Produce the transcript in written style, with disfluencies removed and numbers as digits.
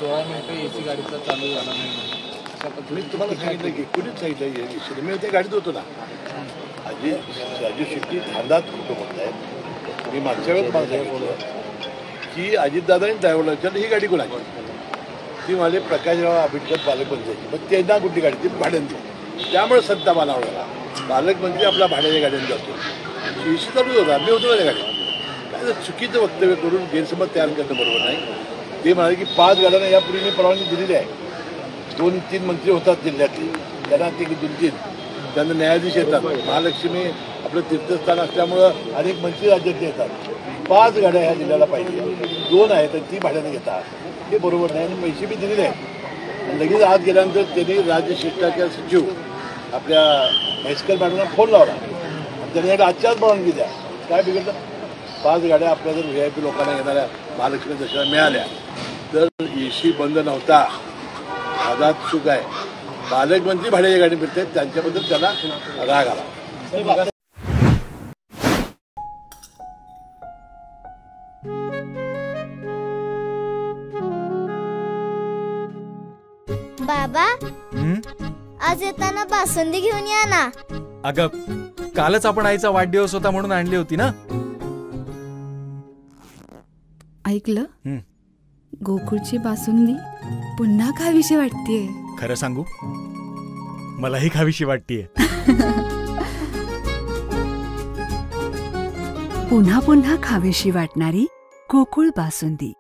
16 मिनिटं एसी गाडीचा चालू झाला नाही. मी तुम्हाला सांगितलं की कुणीच सांगितलं मी त्या गाडीत होतो ना. राजू शेट्टी खांदात कुठं म्हणतायत. मी मागच्या वेळेस मला सांगितलं की अजितदादांनी ड्रायव्हरला विचारलं ही गाडी कोणाची. ती माझे प्रकाशराव आंबेडकर पालकमंत्री पण त्यांना कुठली गाडी ती भाड्याने. त्यामुळे सत्ता बनावला. पालकमंत्री आपला भाड्याच्या गाड्याने जातो. शिशी चालूच होता. मी होतो त्या गाडीत. काय चुकीचं वक्तव्य करून गैरसमज तयार करणं बरोबर नाही. ते म्हणाले की 5 गाड्यांना यापूर्वी मी परवानगी दिलेली आहे. 2-3 मंत्री होतात जिल्ह्यातले. त्यांना ते 2-3 त्यांना न्यायाधीश येतात. महालक्ष्मी आपलं तीर्थस्थान असल्यामुळं अनेक मंत्री राज्यातले येतात. 5 गाड्या ह्या जिल्ह्याला पाहिजे. 2 आहेत आणि ती भाड्याने घेतात. हे बरोबर नाही. आणि पैसे बी दिलेले आहेत. आणि लगेच आत गेल्यानंतर त्यांनी राज्य शिष्टाचार सचिव आपल्या म्हैसकर मॅडमला फोन लावला आणि त्यांनी आजच्याच परवानगी द्या. काय बिघडलं. 5 गाड्या आपल्या जर VIP लोकांना येणाऱ्या महालक्ष्मी दर्शनाला मिळाल्या तर एसी बंद नव्हता. आझाद चूक आहे. पालकमंत्री भाड्याच्या गाडी फिरतात त्यांच्याबद्दल त्याला राग आला. बाबा आज येताना बासुंदी घेऊन या ना. अगं कालच आपण आईचा वाढदिवस होता म्हणून आणली होती ना. ऐकलं गोकुळची बासुंदी पुन्हा खावीशी वाटतेय. खरं सांगू मलाही खावीशी वाटतेय. पुन्हा पुन्हा खावीशी वाटणारी गोकुळ बासुंदी.